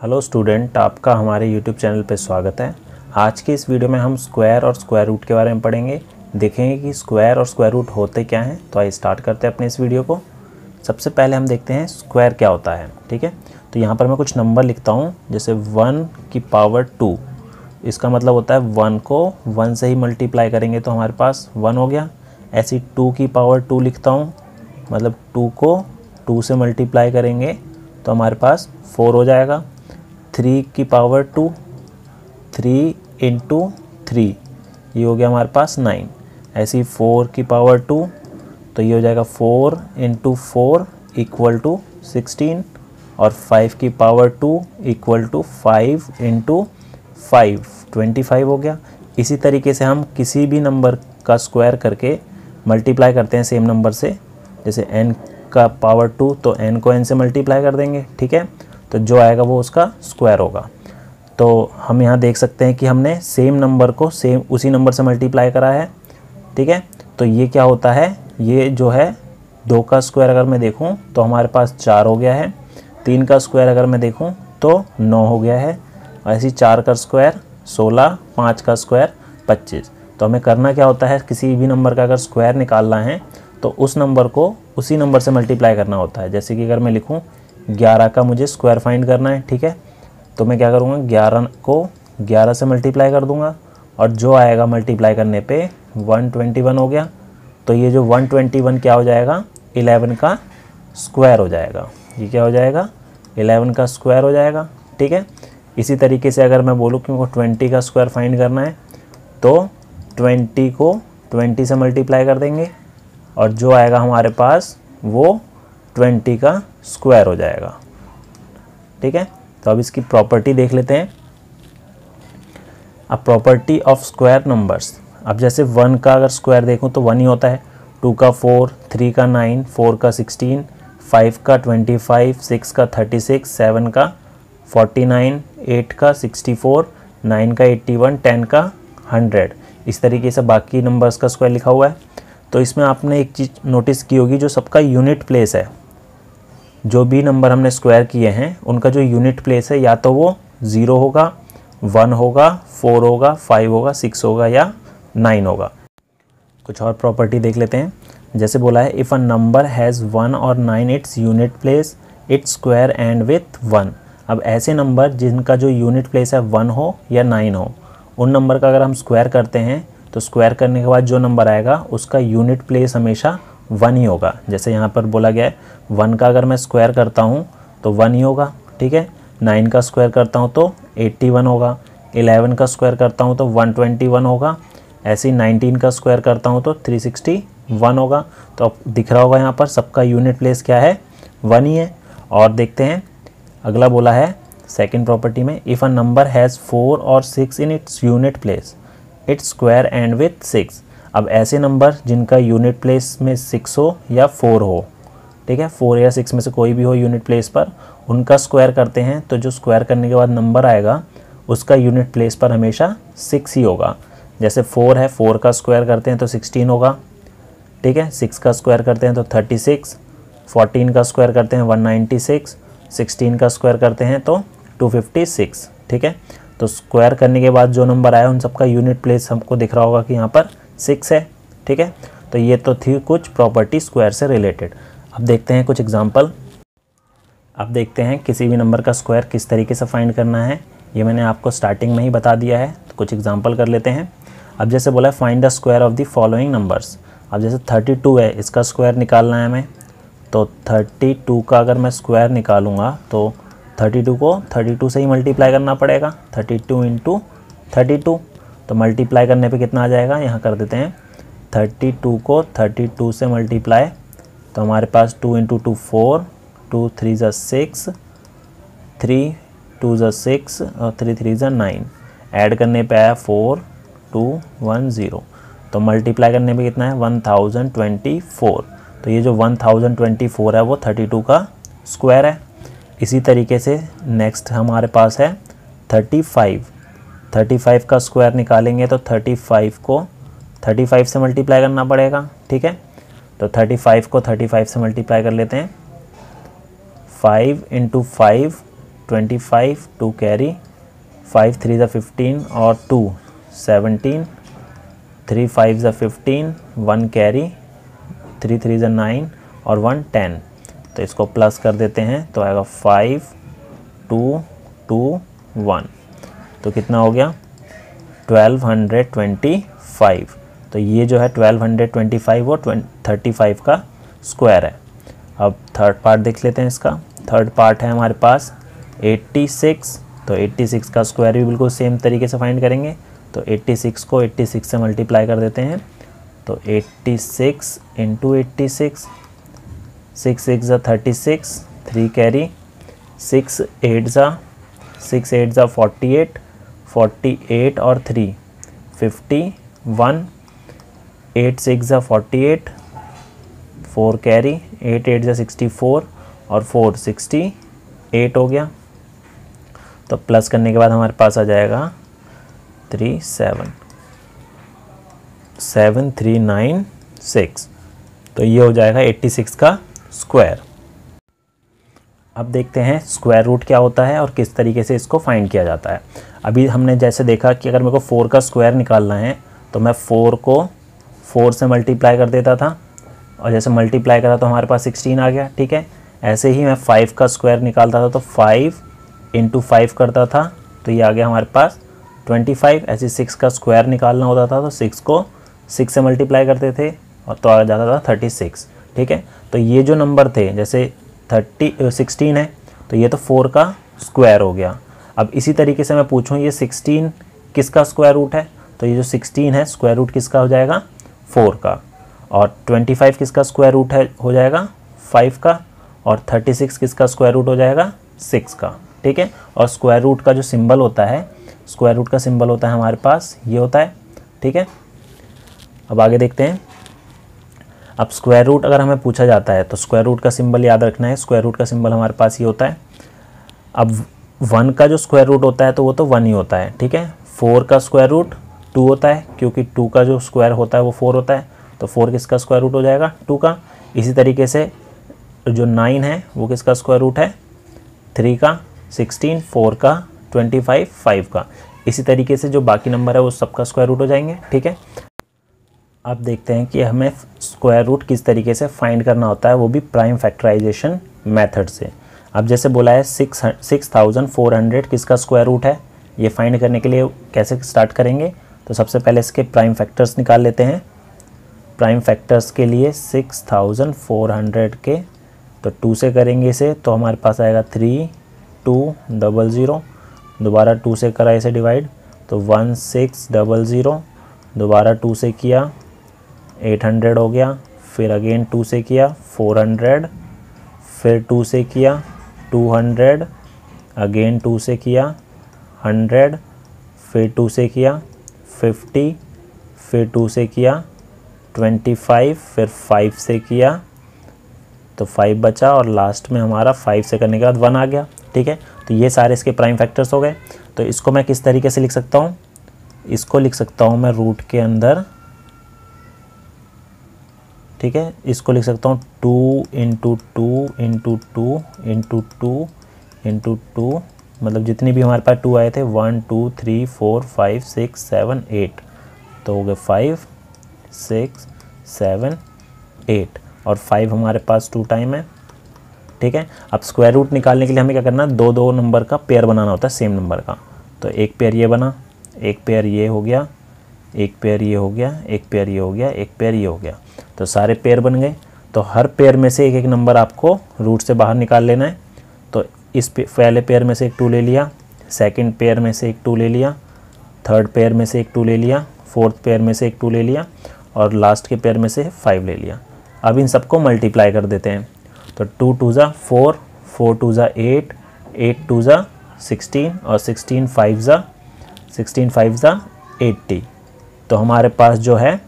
Hello student, आपका हमारे YouTube channel पे स्वागत है। आज की इस वीडियो में हम स्क्वायर और स्क्वायर रूट के बारे में पढ़ेंगे। देखेंगे कि स्क्वायर और स्क्वायर रूट होते क्या हैं। तो आइए स्टार्ट करते हैं अपने इस वीडियो को। सबसे पहले हम देखते हैं स्क्वायर क्या होता है। ठीक है, तो यहाँ पर मैं कुछ नंबर लिखता हूँ, जैसे 1 की पावर 2। इसका मतलब होता है 1 को 1 से ही मल्टीप्लाई करेंगे तो हमारे पास 1 हो गया। ऐसी 2 की पावर 2 लिखता हूँ, मतलब 2 को 2 से मल्टीप्लाई करेंगे तो हमारे पास 4 हो जाएगा। 3 की पावर 2, 3 इंटू 3, ये हो गया हमारे पास 9। ऐसी 4 की पावर 2, तो ये हो जाएगा 4 इंटू 4 इक्वल टू 16। और 5 की पावर 2 इक्वल टू 5 इंटू 5, 25 हो गया। इसी तरीके से हम किसी भी नंबर का स्क्वायर करके मल्टीप्लाई करते हैं सेम नंबर से। जैसे n का पावर 2, तो n को n से मल्टीप्लाई कर देंगे। ठीक है, तो जो आएगा वो उसका स्क्वायर होगा। तो हम यहाँ देख सकते हैं कि हमने सेम नंबर को सेम उसी नंबर से मल्टीप्लाई करा है। ठीक है, तो ये क्या होता है, ये जो है 2 का स्क्वायर अगर मैं देखूँ तो हमारे पास 4 हो गया है। 3 का स्क्वायर अगर मैं देखूँ तो 9 हो गया है। ऐसे 4 का स्क्वायर 16, 5 का स्क्वायर 25। तो हमें करना क्या होता है, किसी भी नंबर का अगर स्क्वायर निकालना है तो उस नंबर को उसी नंबर से मल्टीप्लाई करना होता है। जैसे कि अगर मैं लिखूँ 11 का मुझे स्क्वायर फाइंड करना है। ठीक है, तो मैं क्या करूँगा, 11 को 11 से मल्टीप्लाई कर दूँगा और जो आएगा मल्टीप्लाई करने पे 121 हो गया। तो ये जो 121 क्या हो जाएगा, 11 का स्क्वायर हो जाएगा। ये क्या हो जाएगा, 11 का स्क्वायर हो जाएगा। ठीक है, इसी तरीके से अगर मैं बोलूँ कि मुझको 20 का स्क्वायर फाइंड करना है तो 20 को 20 से मल्टीप्लाई कर देंगे और जो आएगा हमारे पास वो 20 का स्क्वायर हो जाएगा। ठीक है, तो अब इसकी प्रॉपर्टी देख लेते हैं। अब प्रॉपर्टी ऑफ स्क्वायर नंबर्स, अब जैसे 1 का अगर स्क्वायर देखूं तो 1 ही होता है। 2 का 4, 3 का 9, 4 का 16, 5 का 25, 6 का 36, 7 का 49, 8 का 64, 9 का 81, 10 का 100। इस तरीके से बाकी नंबर्स का स्क्वायर लिखा हुआ है। तो इसमें आपने एक चीज़ नोटिस की होगी, जो सबका यूनिट प्लेस है, जो भी नंबर हमने स्क्वायर किए हैं उनका जो यूनिट प्लेस है, या तो वो 0 होगा, 1 होगा, 4 होगा, 5 होगा, 6 होगा या 9 होगा। कुछ और प्रॉपर्टी देख लेते हैं। जैसे बोला है, इफ़ अ नंबर हैज़ 1 और 9 its unit place, its square and with 1। अब ऐसे नंबर जिनका जो यूनिट प्लेस है 1 हो या 9 हो, उन नंबर का अगर हम स्क्वायर करते हैं तो स्क्वायर करने के बाद जो नंबर आएगा उसका यूनिट प्लेस हमेशा 1 ही होगा। जैसे यहाँ पर बोला गया है 1 का अगर मैं स्क्वायर करता हूँ तो 1 ही होगा। ठीक है, 9 का स्क्वायर करता हूँ तो 81 होगा, 11 का स्क्वायर करता हूँ तो 121 होगा, ऐसे ही 19 का स्क्वायर करता हूँ तो 361 होगा। तो अब दिख रहा होगा यहाँ पर सबका यूनिट प्लेस क्या है, 1 ही है। और देखते हैं अगला बोला है सेकेंड प्रॉपर्टी में, इफ़ अ नंबर हैज़ 4 और 6 in its unit place, its square and with 6। अब ऐसे नंबर जिनका यूनिट प्लेस में 6 हो या 4 हो, ठीक है, 4 या 6 में से कोई भी हो यूनिट प्लेस पर, उनका स्क्वायर करते हैं तो जो स्क्वायर करने के बाद नंबर आएगा उसका यूनिट प्लेस पर हमेशा 6 ही होगा। जैसे 4 है, 4 का स्क्वायर करते हैं तो 16 होगा। ठीक है, 6 का स्क्वायर करते हैं तो 36, 14 का स्क्वायर करते हैं 196, 16 का स्क्वायर करते हैं तो 256। ठीक है, तो स्क्वायर करने के बाद जो नंबर आया उन सबका यूनिट प्लेस हमको दिख रहा होगा कि यहाँ पर 6 है। ठीक है, तो ये तो थी कुछ प्रॉपर्टी स्क्वायर से रिलेटेड। अब देखते हैं कुछ एग्जांपल। अब देखते हैं किसी भी नंबर का स्क्वायर किस तरीके से फाइंड करना है। ये मैंने आपको स्टार्टिंग में ही बता दिया है, तो कुछ एग्जांपल कर लेते हैं। अब जैसे बोला है find the square of the following numbers. अब जैसे 32 है, इसका स्क्वायर निकालना है हमें, तो 32 का अगर मैं स्क्वायर निकालूंगा तो 32 को 32 से ही मल्टीप्लाई करना पड़ेगा। 32 इंटू 32, तो मल्टीप्लाई करने पे कितना आ जाएगा, यहाँ कर देते हैं 32 को 32 से मल्टीप्लाई, तो हमारे पास 2 इंटू 2 4, 2 3 ज़ा 6, 3 2 ज़ा 6 और 3 3 ज़ा 9। ऐड करने पे आया 4210, तो मल्टीप्लाई करने पे कितना है 1024। तो ये जो 1024 है वो 32 का स्क्वायर है। इसी तरीके से नेक्स्ट हमारे पास है 35। 35 का स्क्वायर निकालेंगे तो 35 को 35 से मल्टीप्लाई करना पड़ेगा। ठीक है, तो 35 को 35 से मल्टीप्लाई कर लेते हैं। 5 इंटू 5 25, 2 कैरी, 5 3 ज़ा 15 और 2 17, 3 5 ज़ा 15, 1 कैरी, 3 3 ज़ा 9 और 1 10। तो इसको प्लस कर देते हैं तो आएगा 5 2 2 1। तो कितना हो गया 1225। तो ये जो है 1225 वो 35 का स्क्वायर है। अब थर्ड पार्ट देख लेते हैं इसका। थर्ड पार्ट है हमारे पास 86। तो 86 का स्क्वायर भी बिल्कुल सेम तरीके से फाइंड करेंगे। तो 86 को 86 से मल्टीप्लाई कर देते हैं। तो 86 इंटू 86, 6 6 ज़ा 36, 3 कैरी, 6 8 ज़ा 48, 48 और 3 51, 8 6 ज़ा 48, 4 कैरी, 8 8 ज़ा 64 और 4 68 हो गया। तो प्लस करने के बाद हमारे पास आ जाएगा 7396। तो ये हो जाएगा 86 का स्क्वायर। अब देखते हैं स्क्वायर रूट क्या होता है और किस तरीके से इसको फाइंड किया जाता है। अभी हमने जैसे देखा कि अगर मेरे को 4 का स्क्वायर निकालना है तो मैं 4 को 4 से मल्टीप्लाई कर देता था और जैसे मल्टीप्लाई करा तो हमारे पास 16 आ गया। ठीक है, ऐसे ही मैं 5 का स्क्वायर निकालता था तो 5 इंटू 5 करता था तो ये आ गया हमारे पास 25। ऐसे 6 का स्क्वायर निकालना होता था तो 6 को 6 से मल्टीप्लाई करते थे और तो आ जाता था 36। ठीक है, तो ये जो नंबर थे जैसे 16 है तो ये तो 4 का स्क्वायर हो गया। अब इसी तरीके से मैं पूछूं ये 16 किसका स्क्वायर रूट है, तो ये जो 16 है स्क्वायर रूट किसका हो जाएगा 4 का, और 25 किसका स्क्वायर रूट है हो जाएगा 5 का, और 36 किसका स्क्वायर रूट हो जाएगा 6 का। ठीक है, और स्क्वायर रूट का जो सिंबल होता है, स्क्वायर रूट का सिंबल होता है हमारे पास ये होता है। ठीक है, अब आगे देखते हैं। अब स्क्वायर रूट अगर हमें पूछा जाता है तो स्क्वायर रूट का सिंबल याद रखना है। स्क्वायर रूट का सिंबल हमारे पास ये होता है। अब 1 का जो स्क्वायर रूट होता है तो वो तो 1 ही होता है। ठीक है, 4 का स्क्वायर रूट 2 होता है क्योंकि 2 का जो स्क्वायर होता है वो 4 होता है, तो 4 किसका स्क्वायर रूट हो जाएगा 2 का। इसी तरीके से जो 9 है वो किसका स्क्वायर रूट है 3 का, 16 4 का, 25 5 का। इसी तरीके से जो बाकी नंबर है वो सबका स्क्वायर रूट हो जाएंगे। ठीक है, अब देखते हैं कि हमें स्क्वायर रूट किस तरीके से फाइंड करना होता है, वो भी प्राइम फैक्टराइजेशन मेथड से। अब जैसे बोला है 6400 किसका स्क्वायर रूट है, ये फाइंड करने के लिए कैसे स्टार्ट करेंगे, तो सबसे पहले इसके प्राइम फैक्टर्स निकाल लेते हैं। प्राइम फैक्टर्स के लिए 6400 के तो 2 से करेंगे इसे तो हमारे पास आएगा 3200, दोबारा 2 से करा इसे डिवाइड तो 1600, दोबारा 2 से किया 800 हो गया, फिर अगेन 2 से किया 400, फिर 2 से किया 200, अगेन 2 से किया 100, फिर 2 से किया 50, फिर 2 से किया 25, फिर 5 से किया तो 5 बचा और लास्ट में हमारा 5 से करने के बाद 1 आ गया। ठीक है, तो ये सारे इसके प्राइम फैक्टर्स हो गए। तो इसको मैं किस तरीके से लिख सकता हूँ, इसको लिख सकता हूँ मैं रूट के अंदर। ठीक है, इसको लिख सकता हूँ 2 इंटू 2 इंटू 2 इंटू 2 इंटू 2, मतलब जितनी भी हमारे पास 2 आए थे 1 2 3 4 5 6 7 8, तो हो गए 5 6 7 8 और 5 हमारे पास 2 टाइम है। ठीक है, अब स्क्वायर रूट निकालने के लिए हमें क्या करना है, दो नंबर का पेयर बनाना होता है सेम नंबर का। तो एक पेयर ये बना, एक पेयर ये हो गया, एक पेयर ये हो गया, एक पेयर ये हो गया, एक पेयर ये हो गया, तो सारे पेयर बन गए। तो हर पेयर में से एक एक नंबर आपको रूट से बाहर निकाल लेना है। तो इस पहले पेयर में से एक 2 ले लिया, सेकंड पेयर में से एक 2 ले लिया, थर्ड पेयर में से एक 2 ले लिया, फोर्थ पेयर में से एक 2 ले लिया और लास्ट के पेयर में से 5 ले लिया। अब इन सबको मल्टीप्लाई कर देते हैं। तो 2 2 ज़ा 4, 4 2 ज़ा 8, 8 2 ज़ा 16 और 16 5 ज़ा 80। तो हमारे पास जो है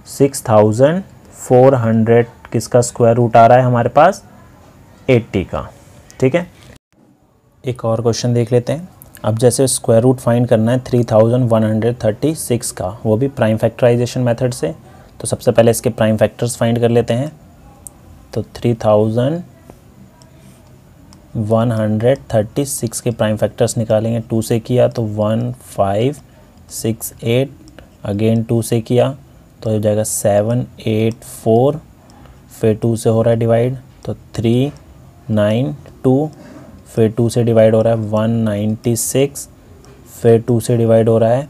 6400 किसका स्क्वायर रूट आ रहा है हमारे पास 80 का। ठीक है, एक और क्वेश्चन देख लेते हैं। अब जैसे स्क्वायर रूट फाइंड करना है 3136 का, वो भी प्राइम फैक्टराइजेशन मेथड से। तो सबसे पहले इसके प्राइम फैक्टर्स फाइंड कर लेते हैं। तो 136 के प्राइम फैक्टर्स निकालेंगे। 2 से किया तो 1568, अगेन 2 से किया तो हो जाएगा 784, फिर 2 से हो रहा है डिवाइड तो 392, फिर 2 से डिवाइड हो रहा है 196, फिर 2 से डिवाइड हो रहा है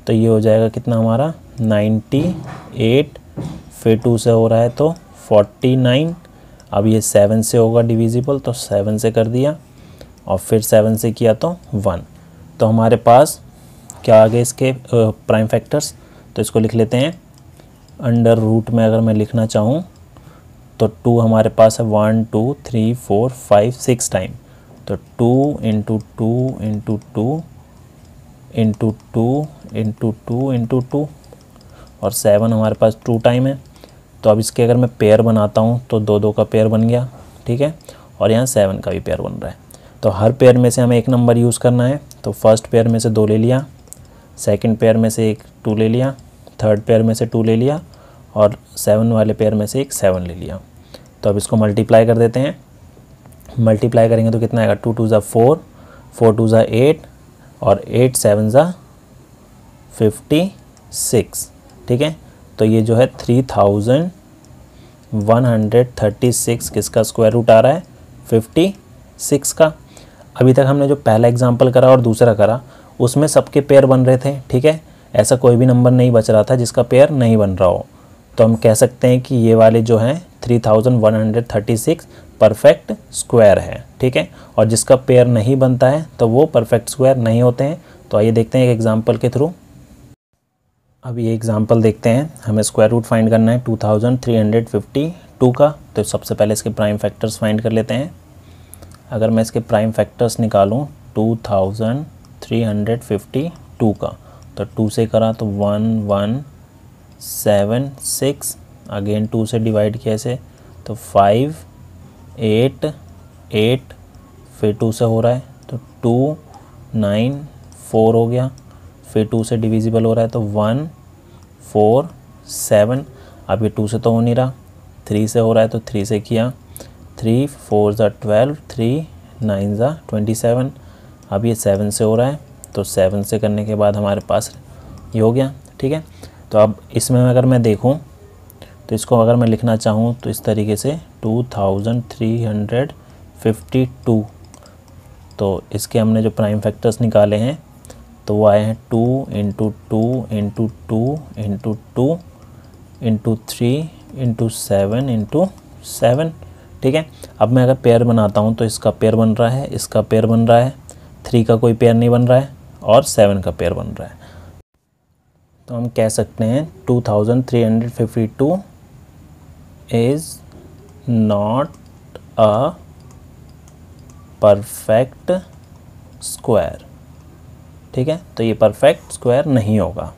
तो ये हो जाएगा कितना हमारा 98, फिर 2 से हो रहा है तो 49। अब ये 7 से होगा डिविजिबल तो 7 से कर दिया और फिर 7 से किया तो 1। तो हमारे पास क्या आ गए इसके प्राइम फैक्टर्स, तो इसको लिख लेते हैं। अंडर रूट में अगर मैं लिखना चाहूँ तो 2 हमारे पास है 1 2 3 4 5 6 टाइम, तो 2 into 2 into 2 into 2 into 2 into 2 और 7 हमारे पास 2 टाइम है। तो अब इसके अगर मैं पेयर बनाता हूँ तो 2 2 का पेयर बन गया, ठीक है, और यहाँ 7 का भी पेयर बन रहा है। तो हर पेयर में से हमें एक नंबर यूज़ करना है। तो फर्स्ट पेयर में से 2 ले लिया, सेकंड पेयर में से एक 2 ले लिया, थर्ड पेयर में से 2 ले लिया और 7 वाले पेयर में से एक 7 ले लिया। तो अब इसको मल्टीप्लाई कर देते हैं। मल्टीप्लाई करेंगे तो कितना आएगा, 2 2 ज़ा 4, 4 2 ज़ा 8 और 8 7 ज़ा 56, ठीक है। तो ये जो है 3136 किसका स्क्वायर रूट आ रहा है, 56 का। अभी तक हमने जो पहला एग्जाम्पल करा और दूसरा करा उसमें सबके पेयर बन रहे थे, ठीक है, ऐसा कोई भी नंबर नहीं बच रहा था जिसका पेयर नहीं बन रहा हो। तो हम कह सकते हैं कि ये वाले जो हैं 3136 परफेक्ट स्क्वायर है, ठीक है, और जिसका पेयर नहीं बनता है तो वो परफेक्ट स्क्वायर नहीं होते हैं। तो आइए देखते हैं एक एग्जाम्पल के थ्रू। अब ये एग्जाम्पल देखते हैं, हमें स्क्वायर रूट फाइंड करना है 2352 का। तो सबसे पहले इसके प्राइम फैक्टर्स फाइंड कर लेते हैं। अगर मैं इसके प्राइम फैक्टर्स निकालूं 2352 का तो 2 से करा तो 1176, अगेन 2 से डिवाइड किया इसे तो 588, फिर 2 से हो रहा है तो 294 हो गया, फिर 2 से डिविजिबल हो रहा है तो 147। अब ये 2 से तो हो नहीं रहा, 3 से हो रहा है तो 3 से किया, 3 4 ज़ा 12, 3 9 ज़ा 27। अब ये 7 से हो रहा है तो 7 से करने के बाद हमारे पास ये हो गया, ठीक है। तो अब इसमें अगर मैं देखूं तो इसको अगर मैं लिखना चाहूं तो इस तरीके से 2352, तो इसके हमने जो प्राइम फैक्टर्स निकाले हैं तो वो आए हैं 2 into 2 into 2 into 2 into 3 into 7 into 7, ठीक है। अब मैं अगर पेयर बनाता हूँ तो इसका पेयर बन रहा है, इसका पेयर बन रहा है, 3 का कोई पेयर नहीं बन रहा है और 7 का पेयर बन रहा है। तो हम कह सकते हैं 2352 is not a perfect square, ठीक है। तो ये परफेक्ट स्क्वायर नहीं होगा।